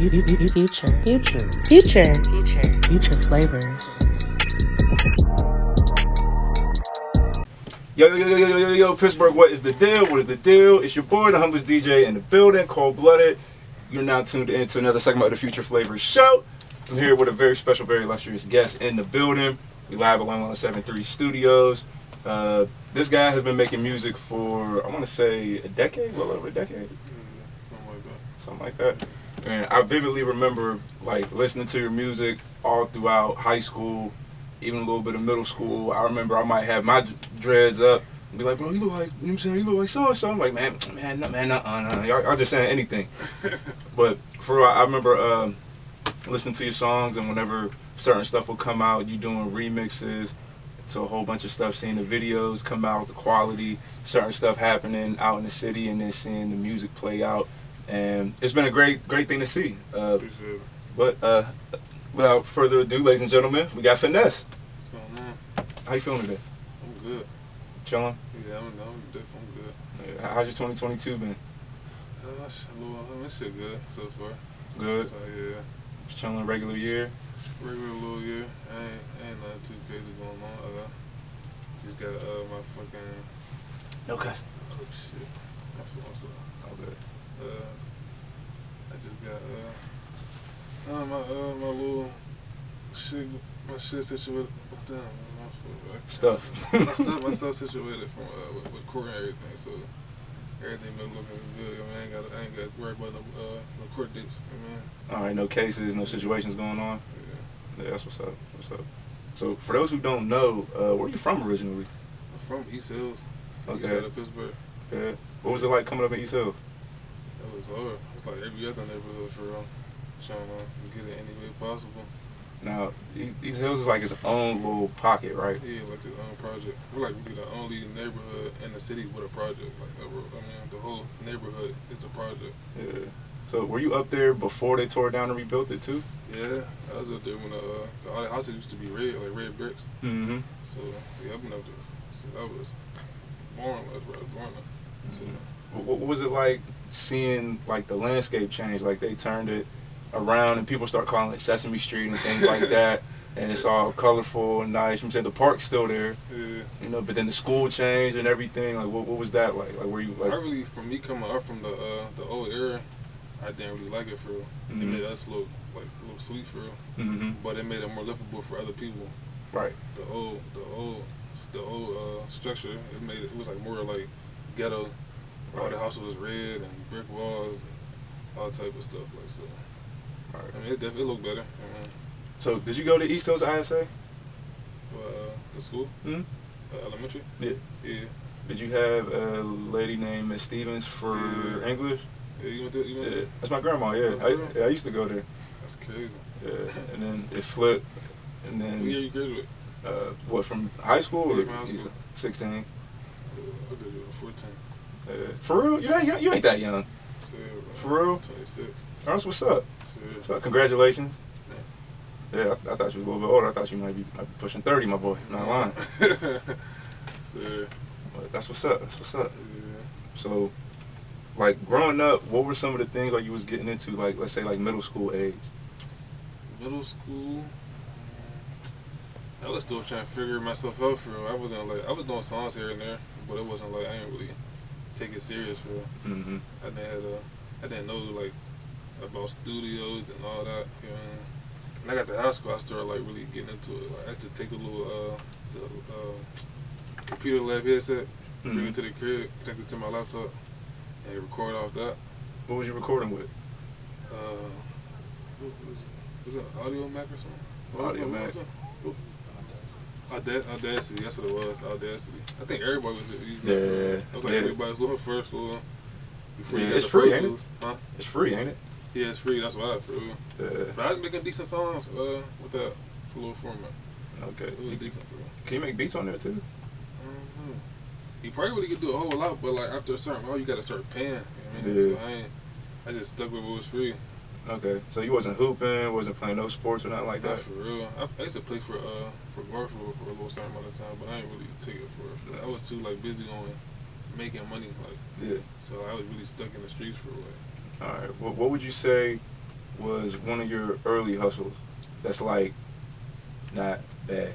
Future flavors. Yo, Pittsburgh, what is the deal? What is the deal? It's your boy, the humblest DJ in the building, cold-blooded. You're now tuned into another segment of the Future Flavors Show. I'm here with a very special, very illustrious guest in the building. We live at 107.3 Studios. This guy has been making music for, I want to say, a decade, well over a decade. Something like that. And I vividly remember like listening to your music all throughout high school, even a little bit of middle school. I remember I might have my dreads up and be like, bro, you look like, you know what I'm saying, you look like so-and-so. I'm like, man, y'all just saying anything. But for real, I remember listening to your songs, and whenever certain stuff would come out, you doing remixes to a whole bunch of stuff, seeing the videos come out, the quality, certain stuff happening out in the city, and then seeing the music play out. And it's been a great thing to see. But without further ado, ladies and gentlemen, we got Finesse. What's going on? How you feeling today? I'm good. Chilling? Yeah, I'm good. Yeah, how's your 2022 been? This shit good so far. Good? So, yeah. Just chilling, regular year? Regular little year. Ain't nothing too crazy going on. Just got my fucking... No cussing. Oh, shit. I feel myself. Oh, good. I just got my little shit, my shit situated. Damn, my stuff situated from with court and everything. So everything been looking good. I ain't got to worry about no court dates. All right, no cases, no situations going on. Yeah, that's what's up. So for those who don't know, where are you from originally? I'm from East Hills. Okay. East side of Pittsburgh. Yeah. What was it like coming up in East Hills? It was hard. It's like every other neighborhood for real. Trying to get it any way possible. Now, East Hills is like its own little pocket, right? Yeah, like its own project. We're like the only neighborhood in the city with a project. Like, the whole neighborhood is a project. Yeah. So were you up there before they tore it down and rebuilt it too? Yeah, I was up there when all the houses used to be red, like red bricks. Mm-hmm. So yeah, I've been up there. So that was born. That's where I was born. So, what was it like seeing like the landscape change? Like they turned it around and people start calling it Sesame Street and things like that, and it's all colorful and nice. I'm saying the park's still there, you know, but then the school changed and everything. Like what was that like? Like were you like? I really, from me coming up from the old era, I didn't really like it for real. Mm-hmm. It made us look like a little sweet for real, Mm-hmm. but it made it more livable for other people. Right. The old structure, it was like more like ghetto. All the houses was red and brick walls and all type of stuff like so. Right. I mean, it definitely looked better. So did you go to East Hills ISA? The school? Mm-hmm. Elementary? Yeah. Yeah. Did you have a lady named Miss Stevens for English? Yeah, you went to? That's my grandma, yeah. I used to go there. That's crazy. Yeah, and then it flipped, and then... What year you graduated? What, from high school? Yeah, or from high school. 16. I graduated at 14. For real? You ain't that young. For real? 26. That's what's up. So, congratulations. Yeah, I thought you was a little bit older. I thought you might be pushing 30, my boy. Not lying. But that's what's up. Yeah. So, like, growing up, what were some of the things like you was getting into, like, let's say, like, middle school age? Middle school, I was still trying to figure myself out for real. I was doing songs here and there, but it wasn't like, I didn't really take it serious for real. Mm-hmm. I didn't know, like, about studios and all that, you know. When I got to high school, I started, like, really getting into it. Like, I used to take the little, computer lab headset, bring it to the crib, connect it to my laptop, and record off that. What was you recording with? What was it? Was it Audio Mac or something? Audio Mac. Audacity, that's what it was. Audacity. I think everybody was using that. It was like everybody's looking first before you got it's the free, Pro ain't Tools. it? Huh? It's free, ain't it? Yeah, it's free. That's why, for real. Yeah. But I was making decent songs with that little format. Okay. It was decent for real. Can you make beats on there too? I don't know. You probably really could do a whole lot, but like after a certain while, you got to start paying. You know what I mean? Yeah. So I just stuck with what was free. Okay. So you wasn't hooping, wasn't playing no sports or nothing like that? Not for real. I used to play for golf for a little certain amount of time, but I didn't really take it for it. I was too like busy on making money, like. Yeah. So I was really stuck in the streets for a while. All right. Well, what would you say was one of your early hustles that's like not bad?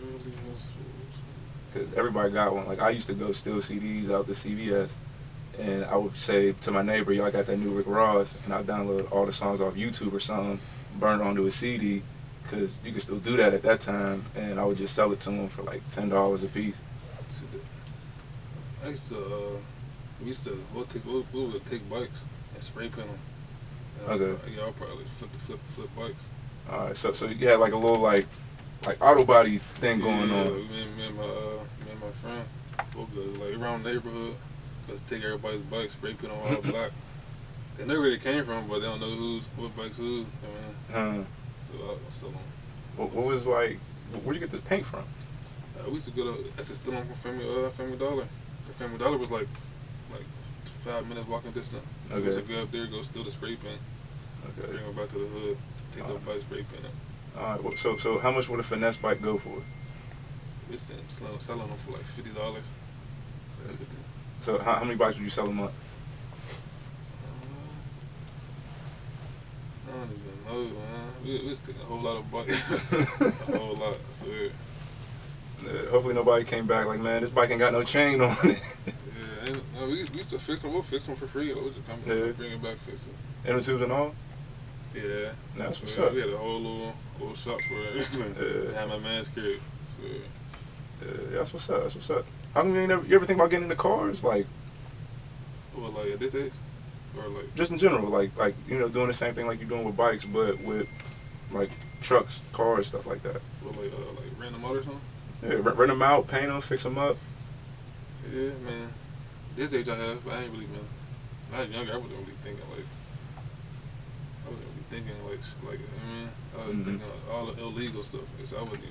Early hustles. Because everybody got one. Like, I used to go steal CDs out the CVS, and I would say to my neighbor, yo, I got that new Rick Ross, and I'd download all the songs off YouTube or something, burn it onto a CD, because you could still do that at that time, and I would just sell it to them for like $10 a piece. I used to, we would take bikes and spray paint them. Okay. Yeah, I'll probably flip bikes. All right, so you had like a little like auto body thing going yeah, on. Me and my friend, we'll go like around the neighborhood, just take everybody's bike, spray paint on all black. They know where they came from, but they don't know what bikes whose. I mean, so I'll sell them. What was like? Where'd you get this paint from? We used to go to steal them from Family Dollar. The Family Dollar was like 5 minutes walking distance. So we used to go up there, go steal the spray paint, bring them back to the hood, take the bike, spray paint it. All right. Well, so how much would a Finesse bike go for? We selling them for like $50. So how many bikes would you sell a month? I don't even know, man. We was taking a whole lot of bikes. A whole lot, I swear. Hopefully nobody came back like, man, this bike ain't got no chain on it. Yeah, no, we used to fix them. We'll fix them for free. We'll just come bring it back, fix it. Inner tubes and all? Yeah. That's what's up. We had a whole little shop for it. I had my man's crib. So. That's what's up. That's what's up. How come you ever think about getting into cars? Like, well, like at this age? Or like just in general, like you know, doing the same thing like you're doing with bikes, but with like trucks, cars, stuff like that. Well, like rent them out or something? Yeah, rent them out, paint them, fix them up. Yeah, man. This age I have, but I ain't really, man. When I was younger, I wasn't really thinking like, I mean, I was thinking like, all the illegal stuff. So I wasn't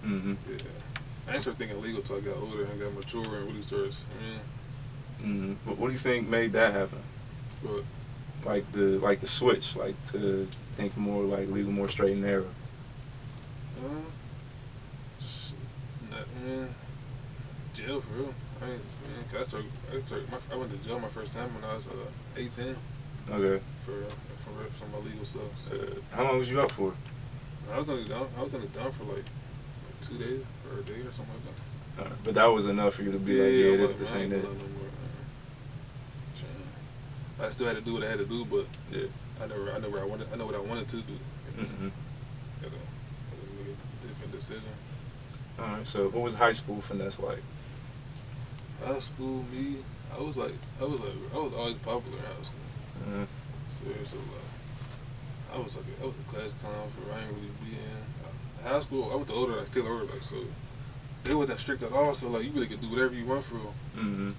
even, yeah. I ain't started thinking illegal until I got older and got mature and really started, But what do you think made that happen? What? Like the switch, like to think more like legal, more straight and narrow. Man, jail for real. I went to jail my first time when I was 18. Okay. For some illegal stuff. So, how long was you up for? I was only down for like 2 days or a day or something like that. But that was enough for you to be this ain't it. I still had to do what I had to do, but I know what I wanted to do. Gotta make a different decision. All right. So, what was high school Finesse like? High school, me, I was always popular in high school. So I was a class clown for I ain't really be in high school. I went to still older, like so. They wasn't strict at all, so like you really could do whatever you want for real.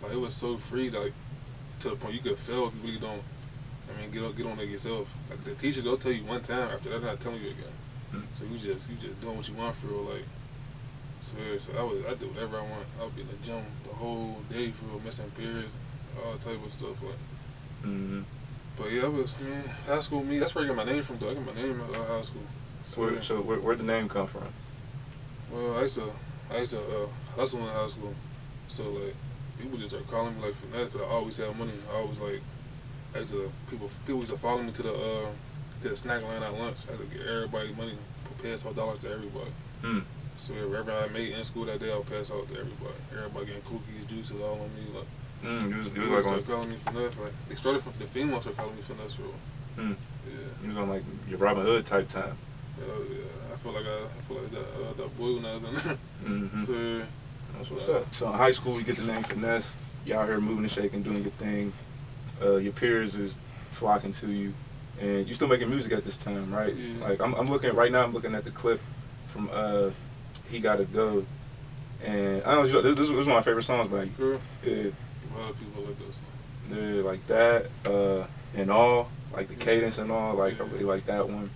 Like it was so free, like to the point you could fail if you really don't. I mean, get on it yourself. Like the teacher, they'll tell you one time. After that, they're not telling you again. So you just doing what you want for real, like. So I did whatever I want. I would be in the gym the whole day for real, missing periods, all type of stuff like. But yeah, high school me. That's where I got my name from. Though I got my name in high school. So where'd the name come from? Well, I used to hustle in high school. So like people just started calling me like Finesse because I always had money. People used to follow me to the snack line at lunch. I had to get everybody money, pass out dollars to everybody. So whatever I made in school that day, I'll pass out to everybody. Everybody getting cookies, juices, all on me. Like, you was like calling me Finesse. Like they started from the females started calling me Finesse, bro. Yeah. You was on like your Robin Hood type time. Yeah. I feel like that boy when I was in there. So that's what's up. So in high school, you get the name Finesse. You out here moving and shaking, doing your thing. Your peers is flocking to you, and you still making music at this time, right? Yeah. Like I'm looking right now. I'm looking at the clip from He Gotta Go, and I don't know, this was one of my favorite songs by you. Sure. Yeah. A lot of people like those songs. Yeah, like that, and all, like the cadence and all, like I really like that one.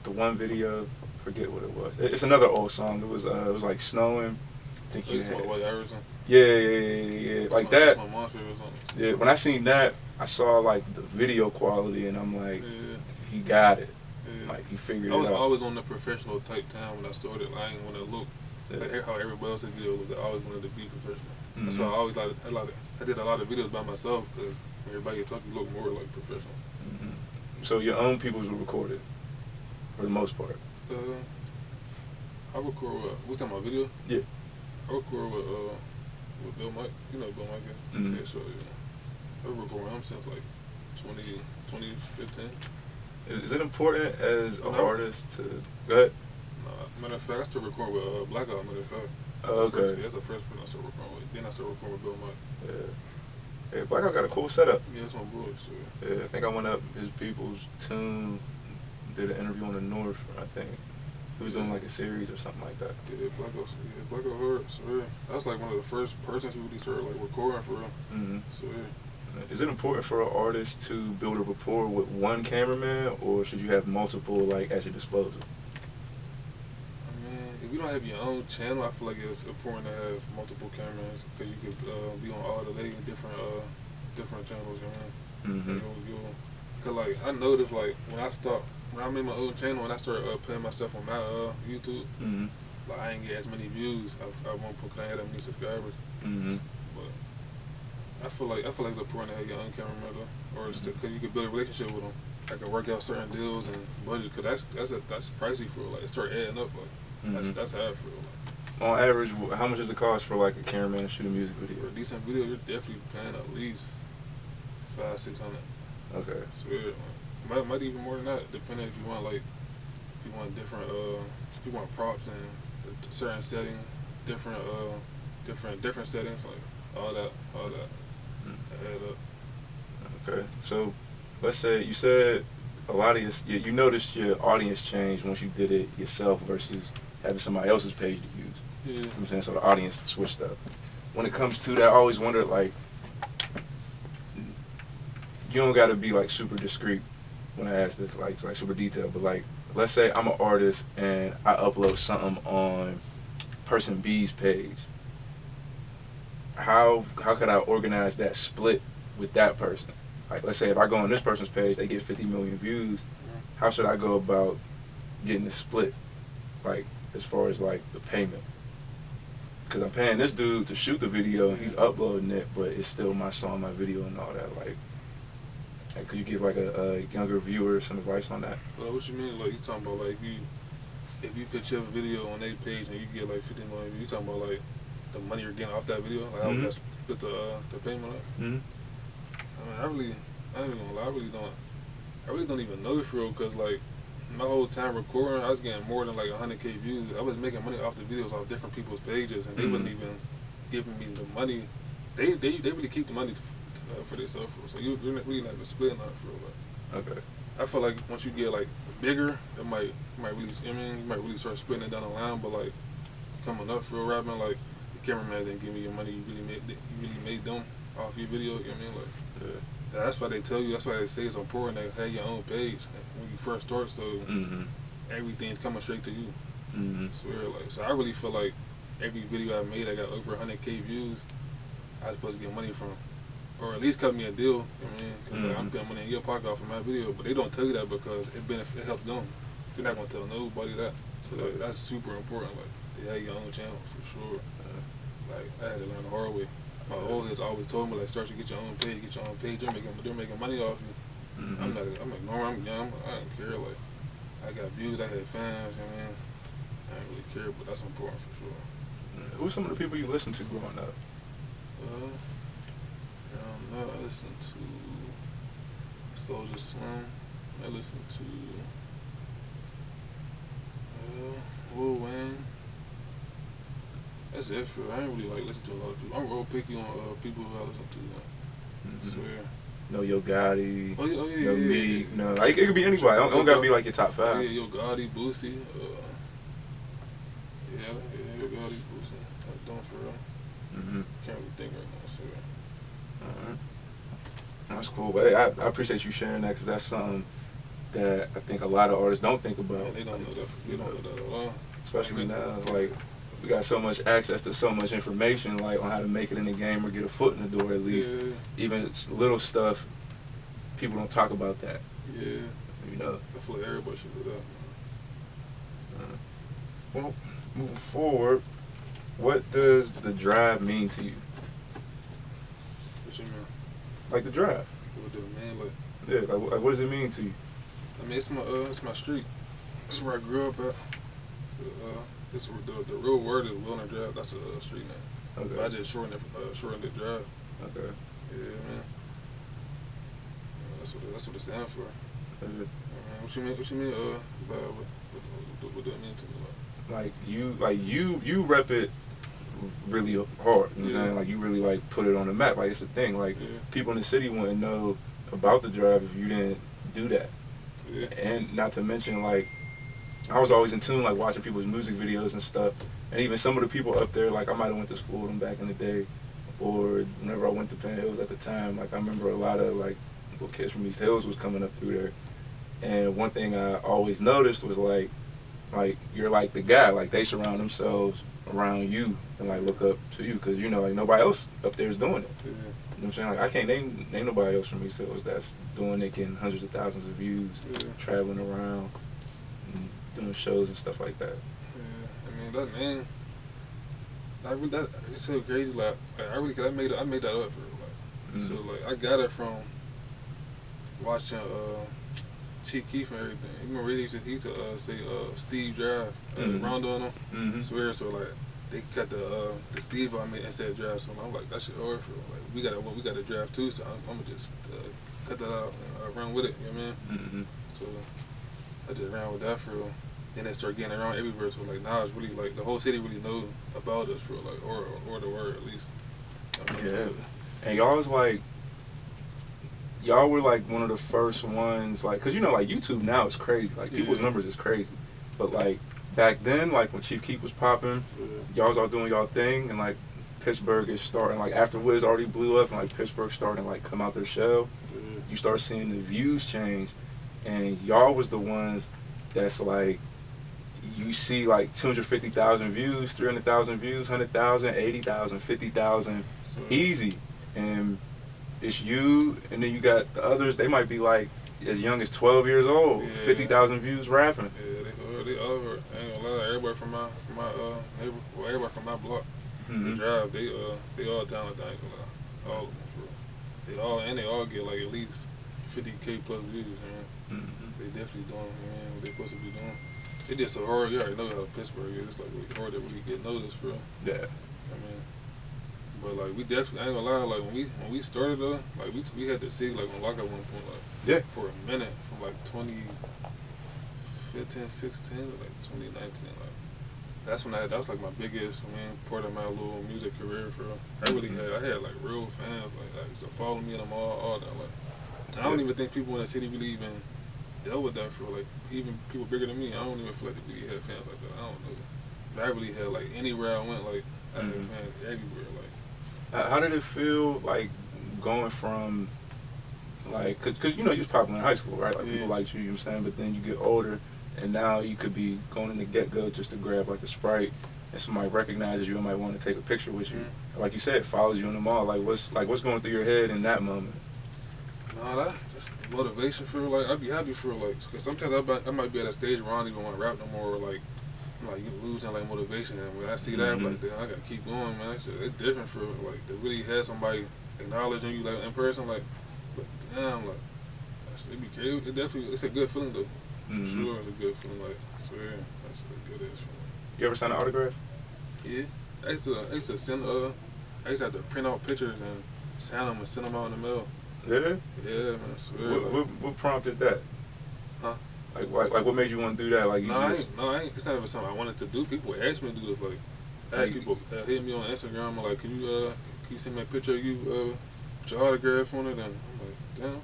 The one video, forget what it was. It's another old song. It was like snowing. I think you had. White Iverson. Yeah, like that. That's my mom's favorite song. Yeah, when I seen that, I saw like the video quality, and I'm like, he got it. Like he figured it out. I was always on the professional type time when I started. I ain't want to look like how everybody else's video was. I always wanted to be professional. That's why I always I did a lot of videos by myself because when everybody gets talking, you look more like professional. So your own peoples were recorded, for the most part. I record with, we talking about video? Yeah. I record with Bill Mike. You know Bill Mike is? Mm-hmm. Yeah, so yeah. I've recorded with him since like 2015. Is it important as an artist to go ahead? Matter of fact, I started recording with Blackout. Matter of fact. Oh, okay. That's the first person I started recording with. Then I started recording with Bill Mike. Yeah. Hey, Blackout got a cool setup. Yeah, that's my boy. So Yeah, I think I went up his people's tune, did an interview on the North, I think. He was doing like a series or something like that. Yeah, Blackout hard. So yeah, that's like one of the first persons who really started like recording for real. Mm-hmm. So yeah. Is it important for an artist to build a rapport with one cameraman, or should you have multiple like at your disposal? I mean, if you don't have your own channel, I feel like it's important to have multiple cameras because you could be on all the different channels. You know, Mm-hmm. Cause like I noticed like when I made my own channel and I started putting myself on my YouTube, Mm-hmm. like I didn't get as many views. I won't put because I had that many subscribers. Mm-hmm. But I feel like it's important to have your own cameraman though, or because you could build a relationship with them. I can work out certain deals and budgets because that's pricey for like it start adding up. Like that's how I feel. Like, on average, how much does it cost for like a cameraman to shoot a music video? for a decent video, you're definitely paying at least $500-600. Okay. So yeah, might even more than that, depending if you want different if you want props and a certain setting, different settings, like all that add up. Okay. So let's say you said a lot of you noticed your audience change once you did it yourself versus having somebody else's page to use. Yeah. You know what I'm saying? So the audience switched up. When it comes to that, I always wondered, like, you don't got to be, like, super discreet when I ask this, like super detailed, but, like, let's say I'm an artist and I upload something on person B's page. How could I organize that split with that person? Like, let's say if I go on this person's page, they get 50 million views. How should I go about getting the split, like, as far as, like, the payment? Because I'm paying this dude to shoot the video, he's uploading it, but it's still my song, my video, and all that. Like could you give, like, a younger viewer some advice on that? Well, what you mean? Like, you talking about, like, if you put your video on their page and you get, like, 50 million views, you talking about, like, the money you're getting off that video? Like, how would that split the payment up? Mm-hmm. I ain't even gonna lie, I really don't even know for real, because, like, my whole time recording, I was getting more than, like, 100K views. I was making money off the videos off different people's pages, and they wasn't even giving me the money. They really keep the money for themselves, so you're really not even splitting out for real. Like, Okay. I feel like once you get, like, bigger, it might really, you might really start splitting it down the line, but, like, coming up for real rapping, like, the cameraman didn't give me your money, you really made them off your video, you know what I mean? Like, Yeah. that's why they tell you, that's why they say it's important to have your own page when you first start, so everything's coming straight to you. So I really feel like every video I made, I got over 100K views, I was supposed to get money from, or at least cut me a deal, you know what I mean? Because like, I'm putting money in your pocket off of my video, but they don't tell you that because it helps them. You're not gonna tell nobody that. So like, that's super important. Like, they have your own channel for sure. Like, I had to learn the hard way. My old heads always told me, like, start to get your own page. They're making money off you. I'm ignoring. I'm young. I don't care. Like, I got views. I had fans. You know what I mean? I didn't really care, but that's important for sure. Who are some of the people you listened to growing up? I listened to Soulja Slim. I listened to Lil Wayne. That's it for I ain't really like listen to a lot of people. I'm real picky on people who I listen to. I swear. No Yo Gotti. Oh yeah, no me. No, like, it could be anybody. I don't gotta be like your top 5. Yeah, Yo Gotti, Boosie. Yo Gotti, Boosie. I don't for real. Can't really think right now. So. Alright. That's cool, but hey, I appreciate you sharing that, because that's something that I think a lot of artists don't think about. Yeah, they don't know that. They don't know that at all. Especially now, like, we got so much access to so much information, like, on how to make it in the game or get a foot in the door at least. Yeah. Even little stuff, people don't talk about that. Yeah. You know. I feel like everybody should do that. Well, moving forward, what does the drive mean to you? What you mean? Like the drive. What do it mean? Like, Yeah, like what does it mean to you? I mean, it's my street. It's where I grew up at. It's the real word is Wilner Drive. That's a street name. Okay. But I just shortened the drive. Okay. Yeah, man. That's what it stands for. Okay. What you mean? What do it mean to me? Like you rep it really hard. You know what I'm saying? Like you really like put it on the map. Like it's a thing. Like people in the city wouldn't know about the drive if you didn't do that. Yeah. And not to mention, like, I was always in tune, like, watching people's music videos and stuff. And even some of the people up there, like, I might have went to school with them back in the day. Or whenever I went to Penn Hills at the time, like, I remember a lot of, like, little kids from East Hills was coming up through there. And one thing I always noticed was, like, you're, like, the guy. Like, they surround themselves around you and, like, look up to you. Because, you know, like, nobody else up there is doing it. Yeah. You know what I'm saying? Like, I can't name nobody else from East Hills that's doing it, getting hundreds of thousands of views, traveling around, and doing shows and stuff like that. Yeah, I mean that name, it's so crazy. Like I made that up for it. Like, so like I got it from watching Chief Keef and everything. You remember he used to say Steve Drive, Rondo on him. Swear, so like. They cut the Steve on me and said drive, so I'm like, that shit hard for like we got to drive too, so I'm gonna just cut that out and run with it, you know what I mean? So I just ran with that for real. Then they start getting around everywhere, so like now it's really like the whole city really knows about us for like or the word at least. I mean, yeah. So, and y'all were like one of the first ones, like, cause you know like YouTube now is crazy, like people's numbers is crazy, but like. Back then, like when Chief Keef was popping, y'all was all doing y'all thing, and like Pittsburgh is starting, like after Wiz already blew up, and like Pittsburgh starting to like come out their shell, you start seeing the views change, and y'all was the ones that's like, you see like 250,000 views, 300,000 views, 100,000, 80,000, 50,000, easy, and it's you, and then you got the others, they might be like as young as 12 years old, 50,000 views rapping. They over. I ain't gonna lie. Everybody from my neighbor, well, everybody from my block, the drive, they all talented. I ain't gonna lie. All of them, for real. They all get like at least 50K plus views. Man. They definitely doing, what they supposed to be doing. It's just so hard. You already know how Pittsburgh is. It's like really hard to really get noticed, for real. Yeah. I mean, but like we definitely, I ain't gonna lie. Like when we started, like we had to see like on lock at one point, like for a minute from like 2015, 16 to like 2019, like that was like my biggest part of my little music career for real. I had like real fans like used to follow me and them all that like I don't even think people in the city really even dealt with that for like even people bigger than me. I don't even feel like they really had fans like that. I don't know. But I really had like anywhere I went like I had fans everywhere like. How did it feel like going from like cause you know you was popular in high school, right? Like people liked you, you know what I'm saying, but then you get older. And now you could be going in the get-go just to grab like a Sprite, and somebody recognizes you and might want to take a picture with you. Like you said, follows you in the mall. Like what's going through your head in that moment? Nah, that just motivation for like I'd be happy for like because sometimes I might be at a stage where I don't even want to rap no more. Or, like you losing like motivation, and when I see that, I'm like damn, I gotta keep going, man. It's different for like to really have somebody acknowledging you like in person, like but damn, like it'd be crazy. It's a good feeling though. Sure, it's a good feeling. Like, I swear, that's a good ass feeling. You ever sign an autograph? Yeah, I used to send I used to have to print out pictures and sign them and send them out in the mail. Yeah. Yeah, man. I swear. What prompted that? Huh? Like what made you want to do that? Like it's not even something I wanted to do. People asked me to do this. Like, I had people hit me on Instagram and like, can you send me a picture of you with your autograph on it? And I'm like, damn.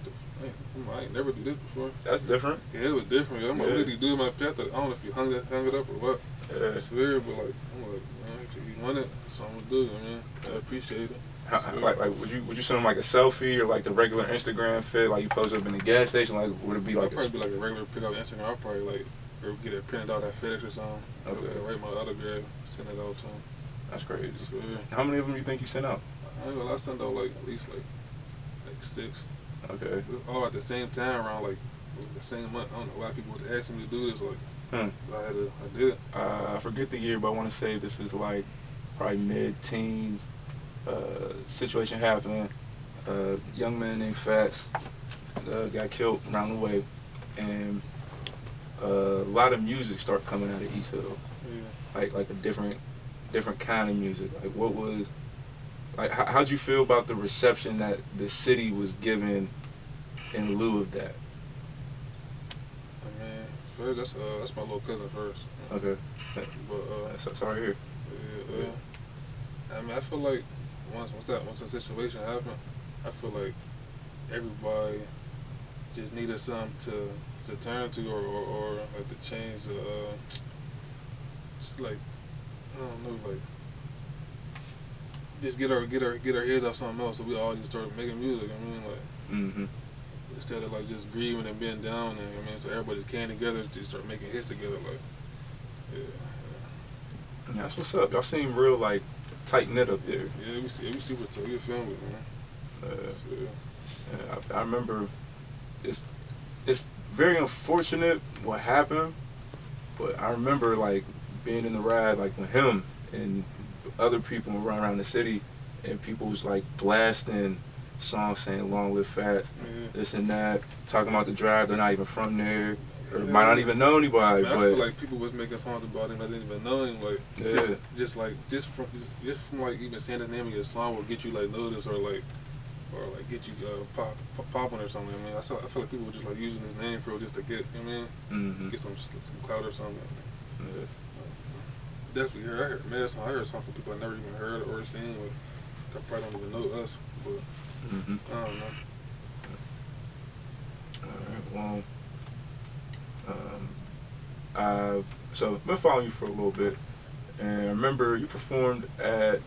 I ain't never do this before. That's different. Yeah, it was different. I'm like, really doing my path. I don't know if you hung it up or what. Yeah. It's weird, but like, I'm like, man, if you want it, that's what I'm gonna do. I mean, I appreciate it. Like would you send them like a selfie or like the regular Instagram fit, like you post up in the gas station? Like would it be like? It'd probably be like a regular pick up Instagram. I'll probably like or get it printed out at FedEx or something. Okay. Write my autograph, send it out to them. That's crazy. Swear. How many of them you think you sent out? I sent out like at least like 6. Okay. All at the same time around like the same month. I don't know why people would ask me to do this. Like, but I did it. I forget the year, but I want to say this is like probably mid-teens. Situation happening. Young man named Fats got killed around the way, and a lot of music started coming out of East Hill. Yeah. Like a different kind of music. Like what was, like how'd you feel about the reception that the city was given in lieu of that? I mean, first that's my little cousin first. Okay. But sorry to hear. yeah. I mean, I feel like once the situation happened, I feel like everybody just needed something to turn to or like to change like I don't know, like just get our heads off something else, so we all just started making music. I mean, like instead of like just grieving and being down, and I mean, so everybody just came together to start making hits together. Like, yeah. That's what's up. Y'all seem real like tight knit up there. Yeah, we super tight. We a family, man. I remember it's very unfortunate what happened, but I remember like being in the ride like with him and other people around the city, and people was like blasting songs saying "Long Live Fats," this and that, talking about the drive. They're not even from there, or might not even know anybody. Man, but I feel like people was making songs about him that didn't even know him. Like, just from like even saying his name in your song will get you like noticed or get you popping or something. I mean, I feel like people were just like using his name for just to get, you know what I mean, get some clout or something. Yeah. Definitely I heard mad song. I heard something from people I never even heard or seen. Like, that probably don't even know us, but I don't know. All right. Well, so been following you for a little bit, and I remember you performed at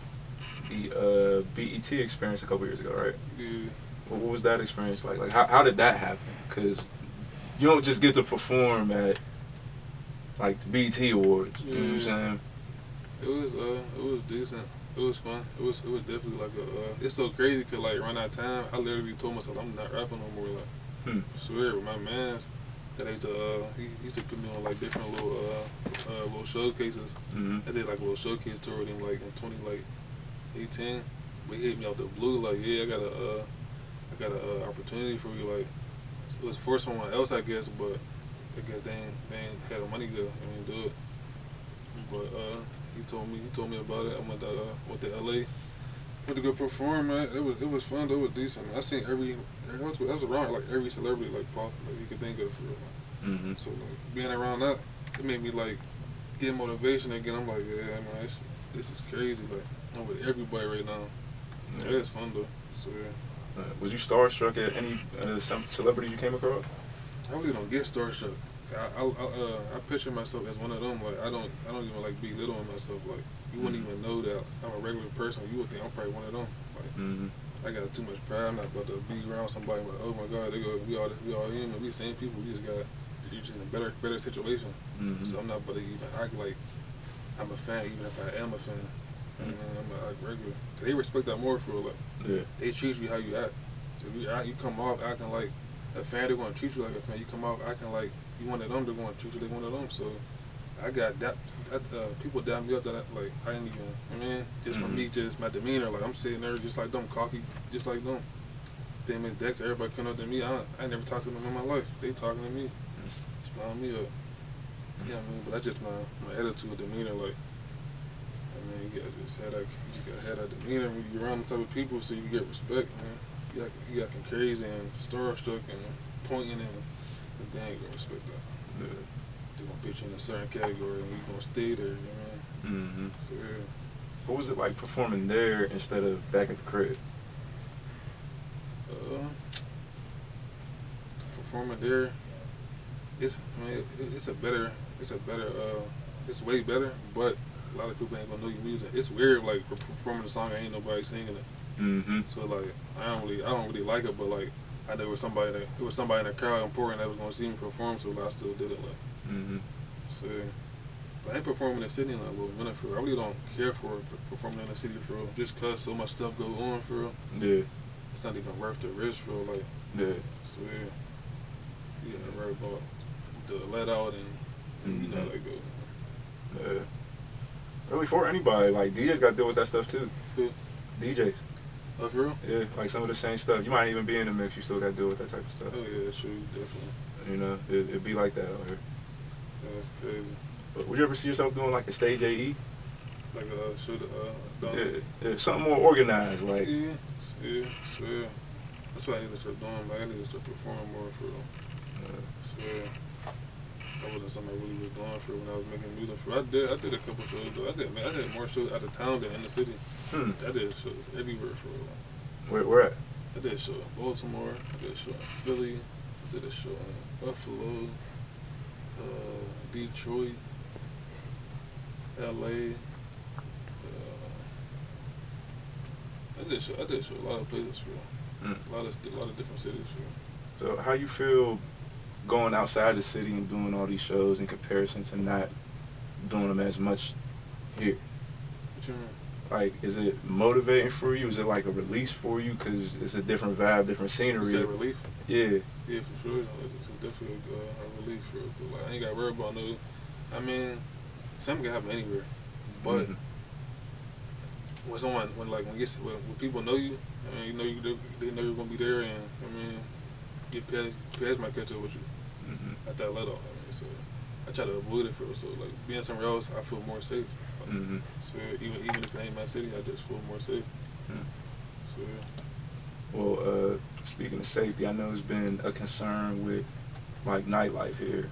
the BET experience a couple years ago, right? Yeah. What was that experience like? Like how did that happen? Because you don't just get to perform at like the BET Awards. You know what I'm saying? It was decent. It was fun. It was definitely like it's so crazy because like around that time I literally told myself I'm not rapping no more. Like I swear with my mans that I used to he used to put me on like different little showcases. I did like a little showcase tour with him like in 2018. But he hit me out the blue like, yeah, I got a opportunity for you. Like it was for someone else, I guess, but I guess they ain't had the money to do it. But he told me about it. I went to LA. Went to go perform, man. It was fun. It was decent. Man. I seen I was around like every celebrity like pop like you could think of for real. Like. So like being around that, it made me like get motivation again. I'm like, yeah, man, this is crazy. Like I'm with everybody right now. Yeah, it's fun though. So yeah. Was you starstruck at any some celebrity you came across? I really don't get starstruck. I picture myself as one of them. Like I don't even like belittling myself. Like you wouldn't even know that I'm a regular person. You would think I'm probably one of them. Like I got too much pride. I'm not about to be around somebody like, oh my God, we all human. We the same people. You're just in a better situation. So I'm not about to even act like I'm a fan, even if I am a fan. I'm not regular. Cause they respect that more for like they treat you how you act. So you come off acting like a fan, they're gonna treat you like a fan. You come off acting like you one of them, they're gonna treat you like one of them. So I got that people down me up that I didn't even just from me, just my demeanor, like I'm sitting there just like them, cocky, just like them. Then Miss Dex, everybody coming up to me. I never talked to them in my life. They talking to me, smiling me up. Yeah, but that's just my attitude, demeanor, like. You gotta have that demeanor when you're around the type of people so you get respect, man. You got crazy and starstruck and pointing and they ain't gonna respect that. They're gonna put you in a certain category and you're gonna stay there, you know what I mean? So yeah. What was it like performing there instead of back at the crib? Performing there, it's way better, but a lot of people ain't gonna know your music. It's weird, like performing a song and ain't nobody singing it. So like, I don't really like it, but like, I know it was somebody in the crowd important that was gonna see me perform, so like, I still did it. Like, so, but I ain't performing in the city like well, I really don't care for performing in the city for real. Just cause so much stuff goes on for real. Yeah. It's not even worth the risk for real. Like, so yeah, you gotta worry about the let out and you know how that go. Yeah. Really for anybody, like DJs got to deal with that stuff too. DJs. Oh, for real? Yeah, like some of the same stuff. You might even be in the mix, you still got to deal with that type of stuff. Oh yeah, true, definitely. You know, it'd be like that out here. Yeah, that's crazy. But would you ever see yourself doing like a stage AE? Like Yeah, something more organized, like. Yeah. That's what I need to start doing. Like, I need to start performing more for real. Swear. That wasn't something I really was doing for when I was making music for. I did a couple shows though. I did more shows out of town than in the city. I did shows everywhere for real. Where at? I did a show in Baltimore. I did a show in Philly. I did a show in Buffalo, Detroit, LA. I did show a lot of places for real. A lot of different cities for real. So how you feel going outside the city and doing all these shows in comparison to not doing them as much here? What you mean? Like, is it motivating for you? Is it like a release for you? Because it's a different vibe, different scenery. Is that a relief? Yeah. Yeah, for sure. It's definitely a relief for real. Like, I ain't got to worry about no. I mean, something can happen anywhere, but when people know you, I mean, they know you're gonna be there, and I mean, your past might catch up with you at that level. I mean, so I try to avoid it for real. So like being somewhere else, I feel more safe. So even if it ain't my city, I just feel more safe. So Well, speaking of safety, I know there's been a concern with like nightlife here,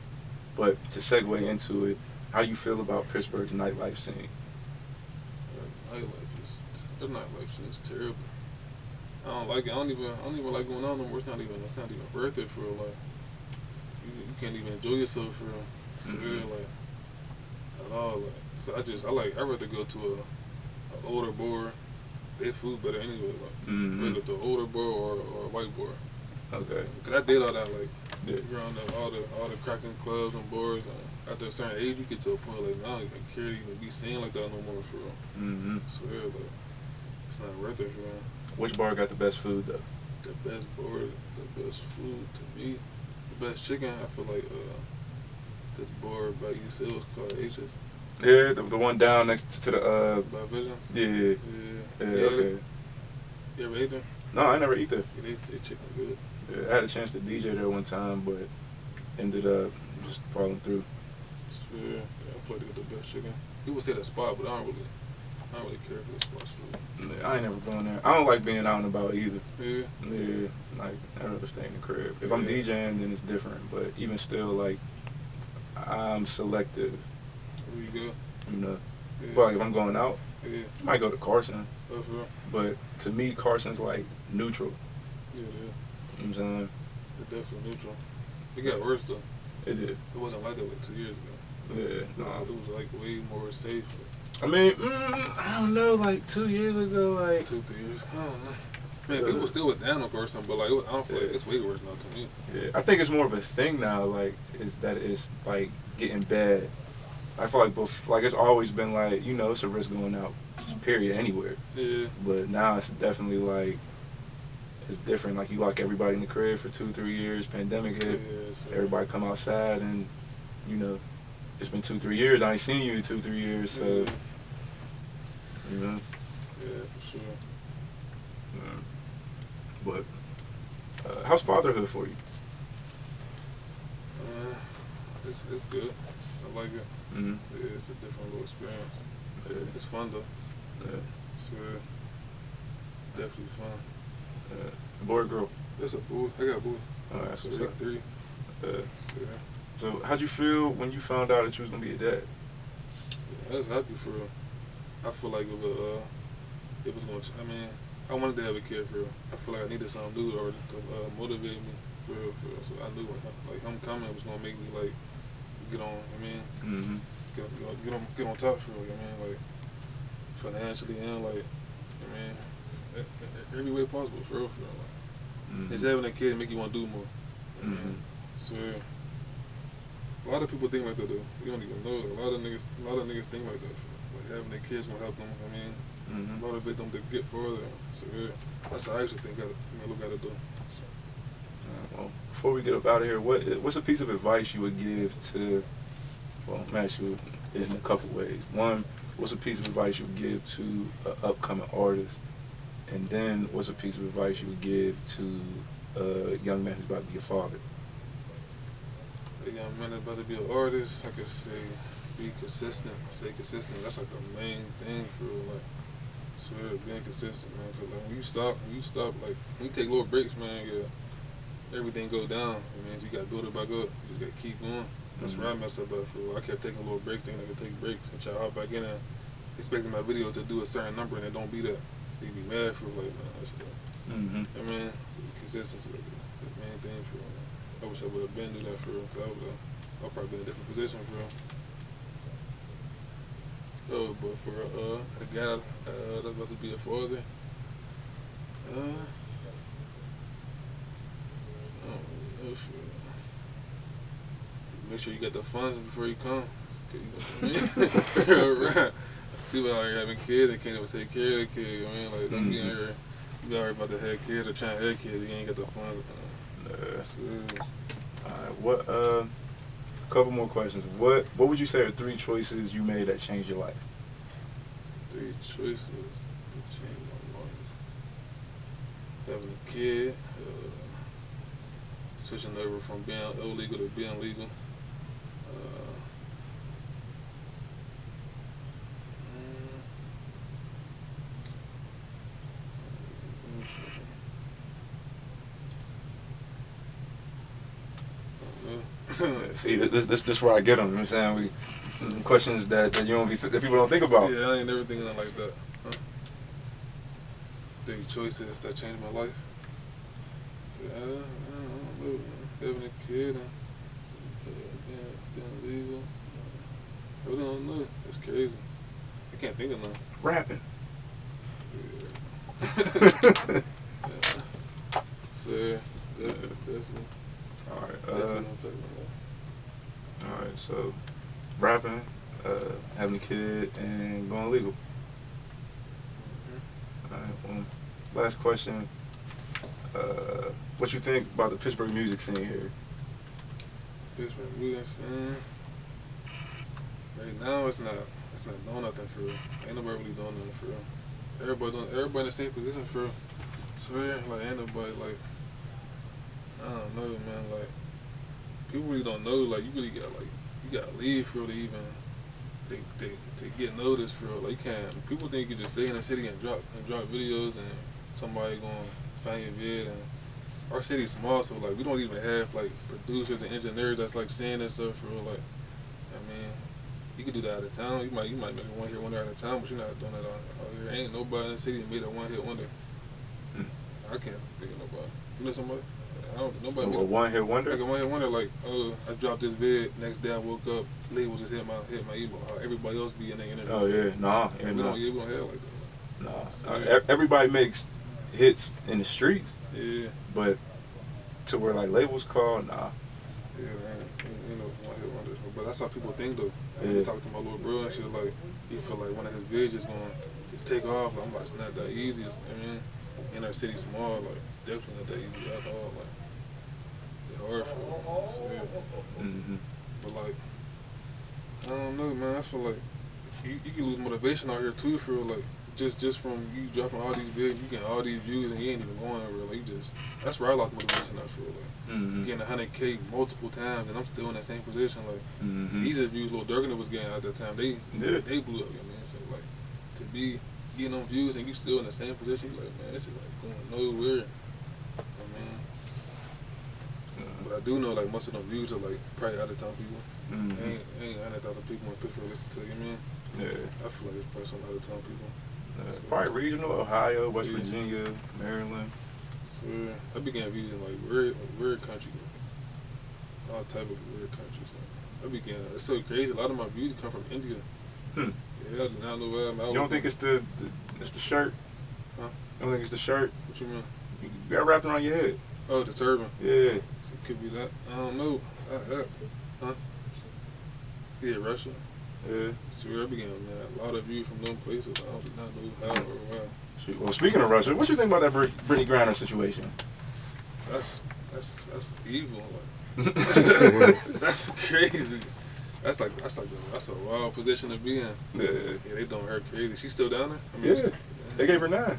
but to segue into it, how you feel about Pittsburgh's nightlife scene? Nightlife is terrible. I don't like it. I don't even like going out no more. It's not even worth it for real. Like you can't even enjoy yourself for real. It's real, like at all. Like so I'd rather go to a older bar. They food better anyway. Like rather to an older bar or a white bar. Okay. Cause I did all that you're on all the cracking clubs and bars. After a certain age, you get to a point like now I don't even care to even be seen like that no more for real. Swear, like it's not worth it for real. Which bar got the best food though? The best bar, the best food to me, the best chicken. I feel like this bar by East Hills called H's. Yeah, the one down next to the By Vision. Yeah. Okay. You ever ate there? No, I never eat there. Yeah, they chicken good. Yeah, I had a chance to DJ there one time, but ended up just falling through. Yeah, I feel like they got the best chicken. People say that spot, but I don't really care for the spot's food. I ain't never going there. I don't like being out and about either. Yeah. Yeah, like I'd rather stay in the crib. If I'm DJing, then it's different. But even still, like I'm selective. Where you go? You know. Yeah. But like, if I'm going out, I might go to Carson. Oh, for real? But to me, Carson's like neutral. Yeah, You know what I'm saying? It's definitely neutral. It got worse though. It did. It wasn't like that like 2 years ago. Yeah, no. It was like way more safe. I mean, I don't know, like 2 years ago, like 2-3 years. I don't know. Man, people still was down on Carson, but like I don't feel like it's way worse now to me. Yeah, I think it's more of a thing now. Like, is that it's like getting bad. I feel like it's always been like, you know, it's a risk going out, period, anywhere. Yeah. But now it's definitely like it's different. Like you lock everybody in the crib for 2-3 years. Pandemic hit. So everybody come outside, and you know, it's been 2-3 years. I ain't seen you in 2-3 years, so you know. Yeah, for sure. But how's fatherhood for you? It's good. I like it. Mm-hmm. Yeah, it's a different little experience. Yeah. It's fun though. Yeah. It's definitely fun. Boy or girl? That's a boy. I got a boy. Oh, that's what's so up. 3. So how'd you feel when you found out that you was gonna be a dad? I was happy for real. I feel like it was going to, I mean, I wanted to have a kid for real. I feel like I needed something new or to motivate me for real. So I knew like him coming was gonna make me like get on. I mean, get on top for real. I mean, like financially and like, I mean, every way possible for real. Like, just having a kid make you want to do more. I mean, so a lot of people think like that though. You don't even know. A lot of niggas think like that. Like having their kids gonna help them. I mean. Motivate them to get further. So that's how I actually think look at it though. So. Well, before we get up out of here, what's a piece of advice you would give to? Well, I'm asking you in a couple ways. One, what's a piece of advice you would give to an upcoming artist? And then, what's a piece of advice you would give to a young man who's about to be a father? A young man that's about to be an artist, I could say, be consistent, stay consistent. That's like the main thing for like, swear, being consistent, man. Cause like when you stop, like when you take little breaks, man, everything go down. It means you got to build it back up. You just got to keep going. That's where I messed up at. For I kept taking little breaks, thinking I could take breaks, and try to hop back in and expecting my video to do a certain number, and it don't be that. You be mad for like, man, that's I mean, consistency is the main thing for. I wish I would have been do that for real, cause I'll probably be in a different position for real. Oh, but for a guy that's about to be a father, I don't know for real. Make sure you got the funds before you come. You know what I mean? Right. People out here having kids, they can't even take care of their kids. You know what I mean? Like, don't be out here, you be out here about to have kids or trying to have kids, you ain't got the funds. Alright, what couple more questions. What would you say are 3 choices you made that changed your life? 3 choices to change my life. Having a kid, switching over from being illegal to being legal. See, this where I get them. You know what I'm saying? Questions that you don't that people don't think about. Yeah, I ain't never thinking like that. 3 choices that changed my life. So, I don't know, having a kid and being legal. I really don't know. It's crazy. I can't think of none. Rapping. Yeah. So, definitely. Alright, so rapping, having a kid, and going legal. Alright, last question. What you think about the Pittsburgh music scene here? Pittsburgh music scene? Right now, it's not doing nothing for real. Ain't nobody really doing nothing for real. Everybody in the same position for real. Swear, like ain't nobody like. I don't know, man. Like, people really don't know. Like, you really got you gotta leave for real to even to get noticed for real. Like, you can't. People think you can just stay in the city and drop videos and somebody gonna find your vid. And our city's small, so like we don't even have like producers and engineers that's like saying that stuff for real. Like, I mean, you could do that out of town. You might make a one-hit wonder out of town, but you're not doing that out here. Ain't nobody in the city made a one-hit wonder. I can't think of nobody. You know somebody? Nobody a one-hit wonder? Like a one-hit wonder, like, oh, I dropped this vid, next day I woke up, labels just hit my email. Everybody else be in the internet. Oh, yeah, nah. We don't have like that. Nah. Everybody makes hits in the streets. Yeah. But to where, like, labels call, nah. Yeah, man. Ain't no one-hit wonder. But that's how people think, though. Yeah. I talk to my little bro and shit, like, he feel like one of his vids just gonna just take off. I'm like, it's not that easy. I mean, in our city small, like, it's definitely not that easy at all. Like, hard for it. So, yeah. But like, I don't know, man. I feel like you can lose motivation out here too. For like, just from you dropping all these videos, you getting all these views, and you ain't even going anywhere. Like, that's where I lost motivation. I feel like getting 100K multiple times, and I'm still in that same position. Like, these are views Lil Durkin was getting at that time. They blew up. You know what I mean? So like, to be getting them views and you still in the same position, you like, man, this is like going nowhere. But I do know like most of them views are like probably out of town people. Ain't 100,000 people in Pittsburgh listen to you, man. Yeah. I feel like it's probably some out of town people. So, probably regional, Ohio, West Virginia, Maryland. So I began views in like weird countries, all type of weird countries. It's so crazy. A lot of my views come from India. Yeah, I do not know where I'm at. You don't think it's the shirt? Huh? You don't think it's the shirt? What you mean? You got wrapped around your head. Oh, the turban. Yeah. Could be that. I don't know. Huh? Yeah, Russia. Yeah. So I began, man, a lot of views from them places. I do not know how or where. Well, speaking of Russia, what you think about that Brittany Grinder situation? That's evil. Like, that's crazy. That's a wild position to be in. Yeah. Yeah, they doing her crazy. She's still down there? I mean, yeah. They gave her 9.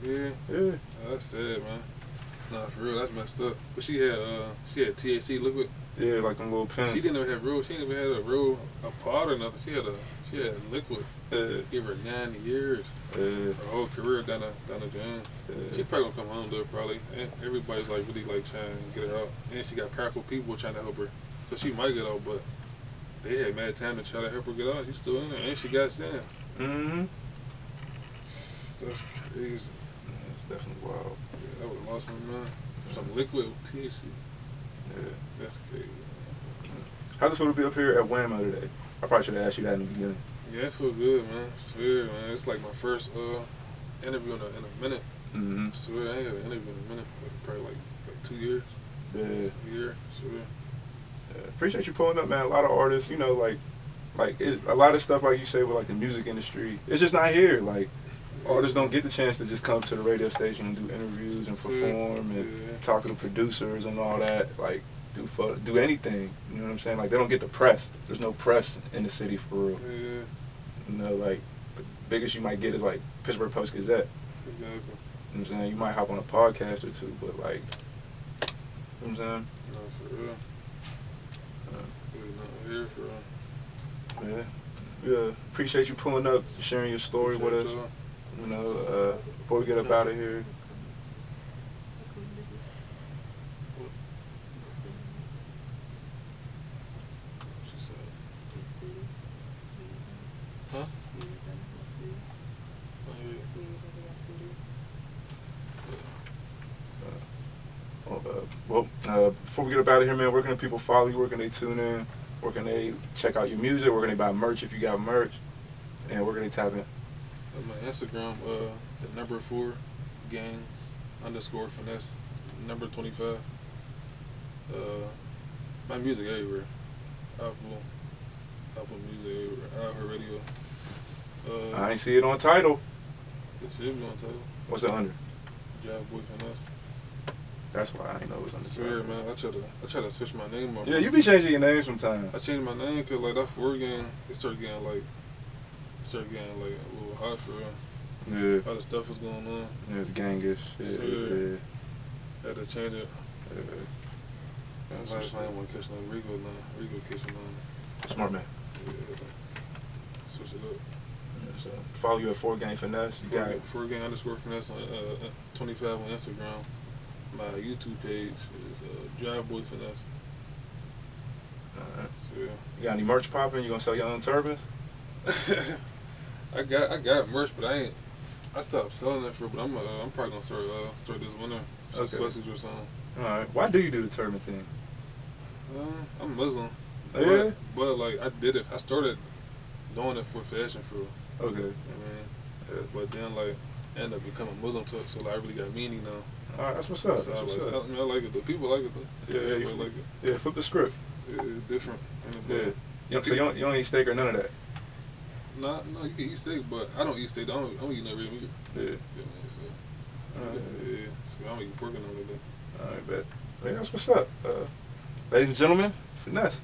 Yeah. Yeah. That's sad, man. Nah, for real, that's messed up. But she had THC liquid. Yeah, like them little pins. She didn't even have real. She didn't even have a pod or nothing. She had liquid. Give her 9 years. Her whole career down the drain. She probably gonna come home though, probably. And everybody's like really like trying to get her out. And she got powerful people trying to help her, so she might get out. But they had mad time to try to help her get out. She's still in there, and she got sentenced. That's crazy. That's definitely wild. Yeah, I would have lost my mind. Some liquid with THC. Yeah. That's crazy. How's it feel to be up here at Whammo today? I probably should have asked you that in the beginning. Yeah, I feel good, man. I swear, man. It's like my first interview in a minute. I swear, I ain't had an interview in a minute. Probably like 2 years. Yeah. A year, swear. Yeah. Appreciate you pulling up, man. A lot of artists, you know, a lot of stuff, like you say, with like the music industry, it's just not here. Like, artists don't get the chance to just come to the radio station and do interviews and perform and talk to the producers and all that. Like, do anything. You know what I'm saying? Like, they don't get the press. There's no press in the city for real. Yeah. You know, like, the biggest you might get is like Pittsburgh Post-Gazette. Exactly. You know what I'm saying? You might hop on a podcast or two, but like, you know what I'm saying? No, for real. Not here for real. Yeah. Appreciate you pulling up, sharing your story with us. You know, before we get up out of here. She said, huh? Before we get up out of here, man, where can people follow you? Where can they tune in? Where can they check out your music? Where can they buy merch if you got merch? And where can they tap in? My Instagram, the number 4 gang _ finesse, number 25. My music everywhere. Apple Music everywhere. iHeartRadio. I ain't see it on title. It should be on title. What's it under? Job Boy Finesse. That's why I ain't know it was under. I swear, man. I try to switch my name up. Yeah, you be changing your name sometimes. I changed my name because like that 4 gang, it started getting like a little hot for real. Yeah. All the stuff was going on. Yeah, it's gangish. Yeah. Had to change it. Yeah. I didn't want to catch no Rico now. Rico catching on. Smart man. Yeah. Switch it up. Yeah, so follow you at 4 Gang Finesse. You got it. 4 gang _ finesse on 25 on Instagram. My YouTube page is Drive Boy Finesse. Alright. So, yeah. You got any merch popping? You gonna sell your own turbans? I got merch, but I stopped selling it but I'm probably gonna start this winter. Some sweatsuits or something. Alright. Why do you do the turban thing? I'm Muslim. Yeah? But like I did it. I started doing it for fashion for real. Okay. You know what I mean? But then like I ended up becoming Muslim too, so like I really got meaning now. Alright, that's what's up. So That's what's up. I like it. The people like it though. Yeah, you like it. Yeah, flip the script. It's different. Yeah. So you don't eat steak or none of that? No, you can eat steak, but I don't eat steak. I don't eat no red meat. Yeah. Yeah, man, so, so I don't eat pork and all of that. Alright, bet. Yeah, that's what's up. Ladies and gentlemen, Finesse.